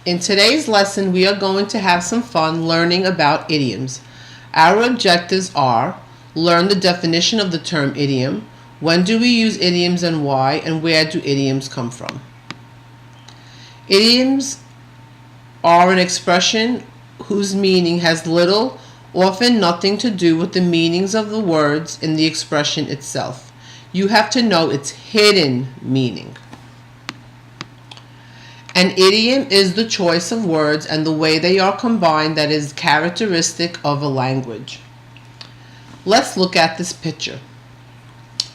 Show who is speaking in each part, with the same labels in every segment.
Speaker 1: In today's lesson, we are going to have some fun learning about idioms. Our objectives are: learn the definition of the term idiom, when do we use idioms and why, and where do idioms come from. Idioms are an expression whose meaning has little, often nothing to do with the meanings of the words in the expression itself. You have to know its hidden meaning. An idiom is the choice of words and the way they are combined that is characteristic of a language. Let's look at this picture.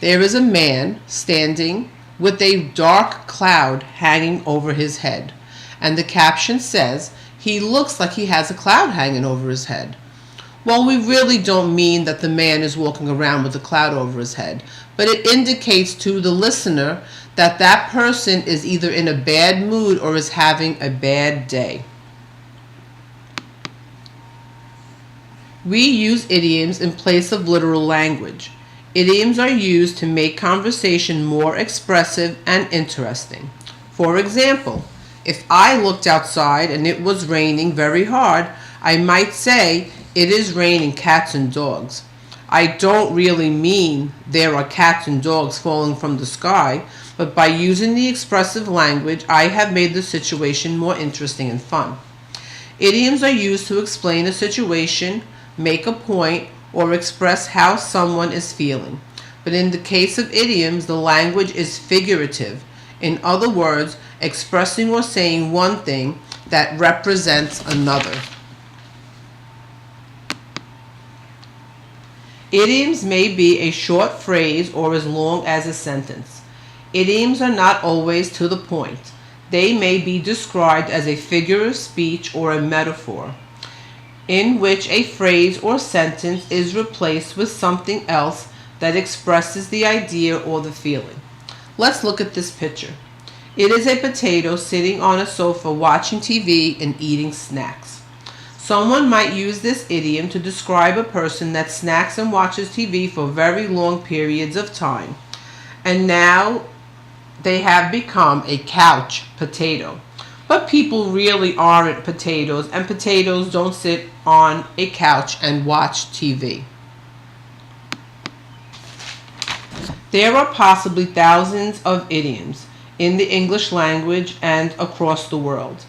Speaker 1: There is a man standing with a dark cloud hanging over his head, and the caption says, "He looks like he has a cloud hanging over his head." Well, we really don't mean that the man is walking around with a cloud over his head, but it indicates to the listener that that person is either in a bad mood or is having a bad day. We use idioms in place of literal language. Idioms are used to make conversation more expressive and interesting. For example, if I looked outside and it was raining very hard, I might say, "It is raining cats and dogs." I don't really mean there are cats and dogs falling from the sky, but by using the expressive language, I have made the situation more interesting and fun. Idioms are used to explain a situation, make a point, or express how someone is feeling. But in the case of idioms, the language is figurative. In other words, expressing or saying one thing that represents another. Idioms may be a short phrase or as long as a sentence. Idioms are not always to the point. They may be described as a figure of speech or a metaphor, in which a phrase or sentence is replaced with something else that expresses the idea or the feeling. Let's look at this picture. It is a potato sitting on a sofa watching TV and eating snacks. Someone might use this idiom to describe a person that snacks and watches TV for very long periods of time, and now they have become a couch potato. But people really aren't potatoes, and potatoes don't sit on a couch and watch TV. There are possibly thousands of idioms in the English language and across the world.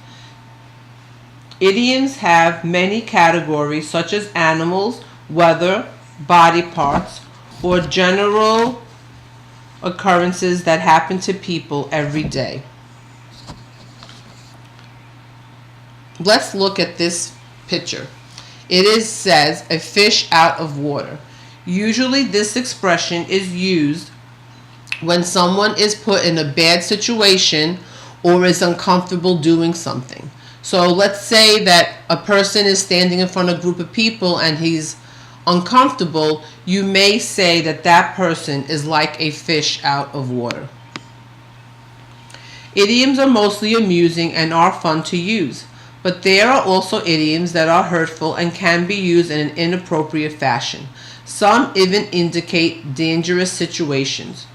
Speaker 1: Idioms have many categories such as animals, weather, body parts, or general occurrences that happen to people every day. Let's look at this picture. Says a fish out of water. Usually this expression is used when someone is put in a bad situation or is uncomfortable doing something. So let's say that a person is standing in front of a group of people and he's uncomfortable. You may say that that person is like a fish out of water. Idioms are mostly amusing and are fun to use, but there are also idioms that are hurtful and can be used in an inappropriate fashion. Some even indicate dangerous situations.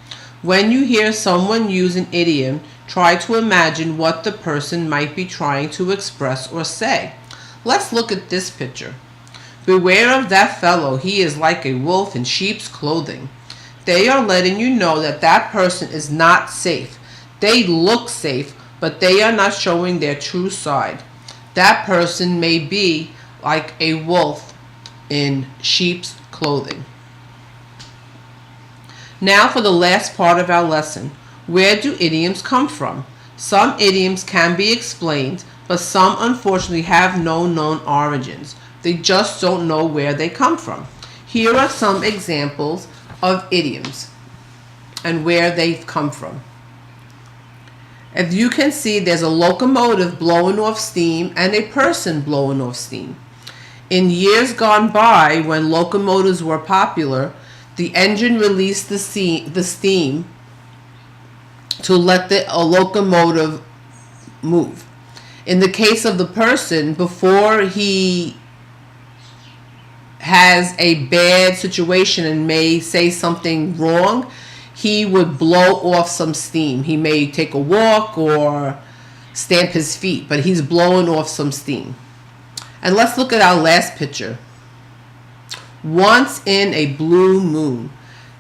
Speaker 1: When you hear someone use an idiom, try to imagine what the person might be trying to express or say. Let's look at this picture. "Beware of that fellow, he is like a wolf in sheep's clothing." They are letting you know that that person is not safe. They look safe, but they are not showing their true side. That person may be like a wolf in sheep's clothing. Now for the last part of our lesson. Where do idioms come from? Some idioms can be explained, but some unfortunately have no known origins. They just don't know where they come from. Here are some examples of idioms and where they've come from. As you can see, there's a locomotive blowing off steam and a person blowing off steam. In years gone by, when locomotives were popular, the engine released the steam to let the locomotive move. In the case of the person, before he has a bad situation and may say something wrong, he would blow off some steam. He may take a walk or stamp his feet, but he's blowing off some steam. And let's look at our last picture. Once in a blue moon.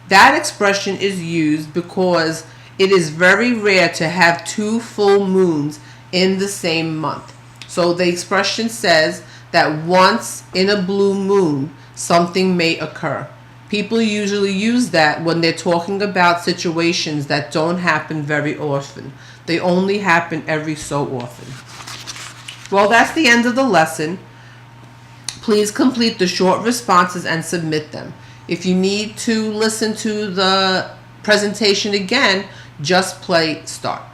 Speaker 1: That expression is used because it is very rare to have two full moons in the same month. So the expression says that once in a blue moon, something may occur. People usually use that when they're talking about situations that don't happen very often. They only happen every so often. Well, that's the end of the lesson. Please complete the short responses and submit them. If you need to listen to the presentation again, just play start.